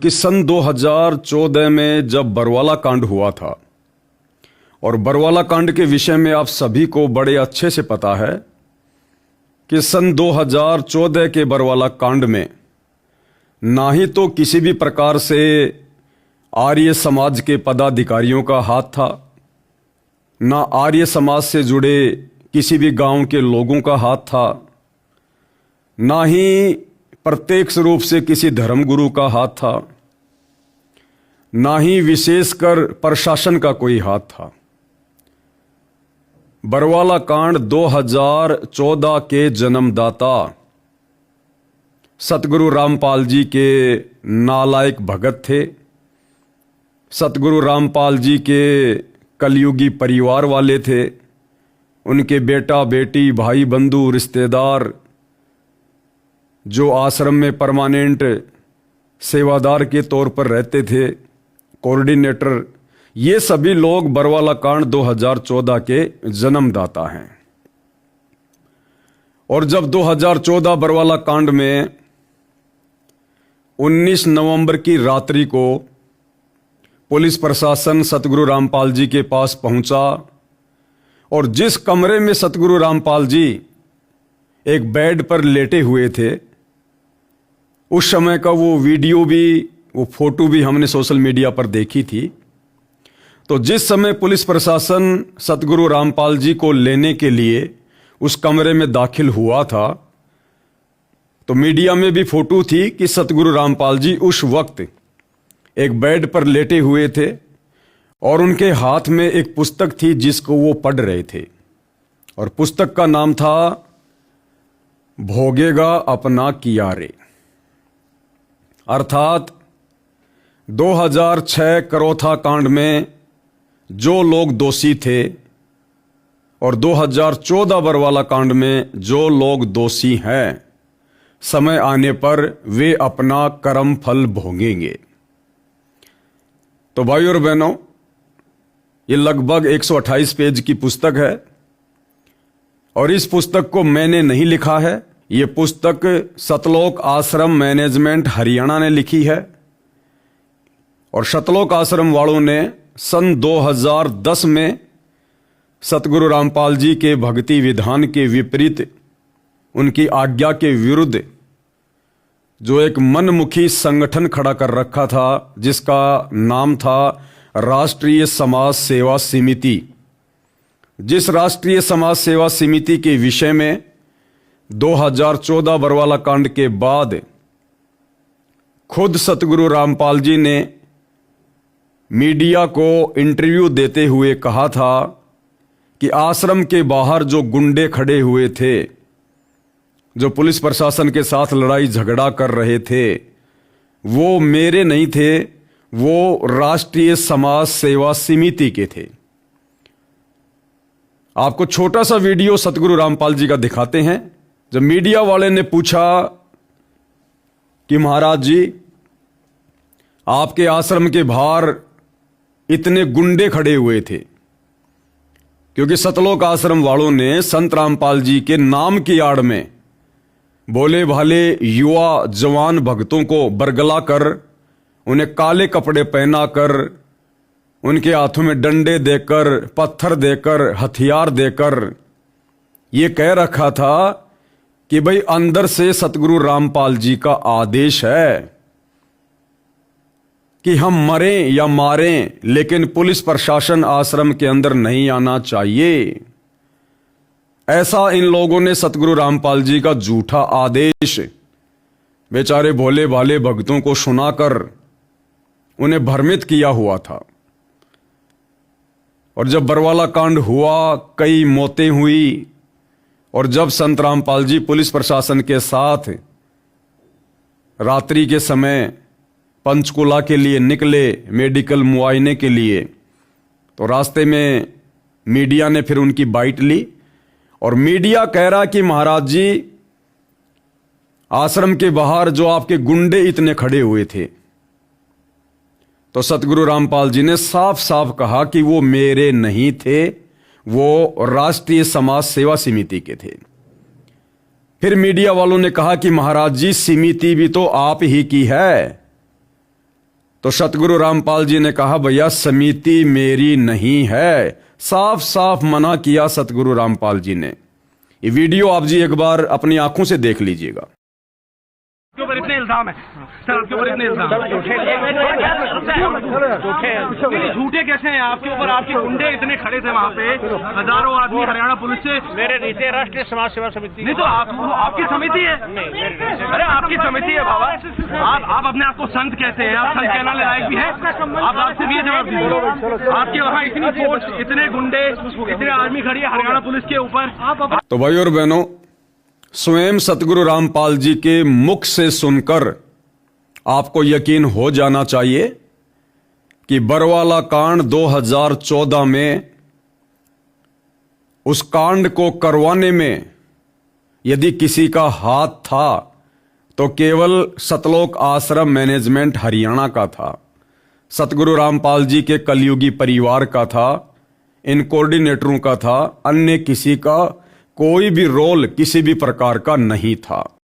कि सन 2014 में जब बरवाला कांड हुआ था, और बरवाला कांड के विषय में आप सभी को बड़े अच्छे से पता है कि सन 2014 के बरवाला कांड में ना ही तो किसी भी प्रकार से आर्य समाज के पदाधिकारियों का हाथ था, ना आर्य समाज से जुड़े किसी भी गांव के लोगों का हाथ था, ना ही प्रत्यक्ष रूप से किसी धर्मगुरु का हाथ था, ना ही विशेषकर प्रशासन का कोई हाथ था। बरवाला कांड 2014 के जन्मदाता सतगुरु रामपाल जी के नालायक भगत थे। सतगुरु रामपाल जी के कलयुगी परिवार वाले थे। उनके बेटा बेटी भाई बंधु रिश्तेदार जो आश्रम में परमानेंट सेवादार के तौर पर रहते थे, कोऑर्डिनेटर, ये सभी लोग बरवाला कांड 2014 के जन्मदाता हैं। और जब 2014 बरवाला कांड में 19 नवंबर की रात्रि को पुलिस प्रशासन सतगुरु रामपाल जी के पास पहुंचा, और जिस कमरे में सतगुरु रामपाल जी एक बेड पर लेटे हुए थे, उस समय का वो वीडियो भी, वो फोटो भी हमने सोशल मीडिया पर देखी थी। तो जिस समय पुलिस प्रशासन सतगुरु रामपाल जी को लेने के लिए उस कमरे में दाखिल हुआ था, तो मीडिया में भी फोटो थी कि सतगुरु रामपाल जी उस वक्त एक बेड पर लेटे हुए थे और उनके हाथ में एक पुस्तक थी जिसको वो पढ़ रहे थे, और पुस्तक का नाम था भोगेगा अपना किया रे। अर्थात 2006 करोथा कांड में जो लोग दोषी थे और 2014 बरवाला कांड में जो लोग दोषी हैं, समय आने पर वे अपना कर्म फल भोगेंगे। तो भाई और बहनों, ये लगभग 128 पेज की पुस्तक है, और इस पुस्तक को मैंने नहीं लिखा है। ये पुस्तक सतलोक आश्रम मैनेजमेंट हरियाणा ने लिखी है, और सतलोक आश्रम वालों ने सन 2010 में सतगुरु रामपाल जी के भक्ति विधान के विपरीत, उनकी आज्ञा के विरुद्ध जो एक मनमुखी संगठन खड़ा कर रखा था, जिसका नाम था राष्ट्रीय समाज सेवा समिति। जिस राष्ट्रीय समाज सेवा समिति के विषय में 2014 बरवाला कांड के बाद खुद सतगुरु रामपाल जी ने मीडिया को इंटरव्यू देते हुए कहा था कि आश्रम के बाहर जो गुंडे खड़े हुए थे, जो पुलिस प्रशासन के साथ लड़ाई झगड़ा कर रहे थे, वो मेरे नहीं थे, वो राष्ट्रीय समाज सेवा समिति के थे। आपको छोटा सा वीडियो सतगुरु रामपाल जी का दिखाते हैं। जब मीडिया वाले ने पूछा कि महाराज जी, आपके आश्रम के बाहर इतने गुंडे खड़े हुए थे, क्योंकि सतलोक आश्रम वालों ने संत रामपाल जी के नाम की आड़ में भोले भाले युवा जवान भक्तों को बरगला कर, उन्हें काले कपड़े पहनाकर, उनके हाथों में डंडे देकर, पत्थर देकर, हथियार देकर ये कह रखा था कि भाई अंदर से सतगुरु रामपाल जी का आदेश है कि हम मरें या मारें, लेकिन पुलिस प्रशासन आश्रम के अंदर नहीं आना चाहिए। ऐसा इन लोगों ने सतगुरु रामपाल जी का झूठा आदेश बेचारे भोले भाले भक्तों को सुनाकर उन्हें भ्रमित किया हुआ था। और जब बरवाला कांड हुआ, कई मौतें हुई, और जब संत रामपाल जी पुलिस प्रशासन के साथ रात्रि के समय पंचकुला के लिए निकले मेडिकल मुआयने के लिए, तो रास्ते में मीडिया ने फिर उनकी बाइट ली, और मीडिया कह रहा कि महाराज जी, आश्रम के बाहर जो आपके गुंडे इतने खड़े हुए थे, तो सतगुरु रामपाल जी ने साफ साफ कहा कि वो मेरे नहीं थे, वो राष्ट्रीय समाज सेवा समिति के थे। फिर मीडिया वालों ने कहा कि महाराज जी, समिति भी तो आप ही की है, तो सतगुरु रामपाल जी ने कहा, भैया समिति मेरी नहीं है। साफ साफ मना किया सतगुरु रामपाल जी ने। ये वीडियो आप जी एक बार अपनी आंखों से देख लीजिएगा। आपके ऊपर इतने इल्जाम है सर, आपके ऊपर इतने इल्जाम झूठे कैसे हैं आपके ऊपर? आपके गुंडे इतने खड़े थे वहाँ पे, हजारों आदमी हरियाणा पुलिस से। मेरे नीचे राष्ट्रीय समाज सेवा समिति नहीं तो आपकी समिति है। अरे आपकी समिति है बाबा। आप अपने आप को संत कहते हैं, आप संत कहने लायक भी है? आप आपसे भी जवाब दीजिए। आपके वहाँ इतनी फोर्स, इतने गुंडे, इतने आर्मी खड़ी है हरियाणा पुलिस के ऊपर। तो भाई और बहनों, स्वयं सतगुरु रामपाल जी के मुख से सुनकर आपको यकीन हो जाना चाहिए कि बरवाला कांड 2014 में, उस कांड को करवाने में यदि किसी का हाथ था तो केवल सतलोक आश्रम मैनेजमेंट हरियाणा का था, सतगुरु रामपाल जी के कलयुगी परिवार का था, इन कोऑर्डिनेटरों का था। अन्य किसी का कोई भी रोल किसी भी प्रकार का नहीं था।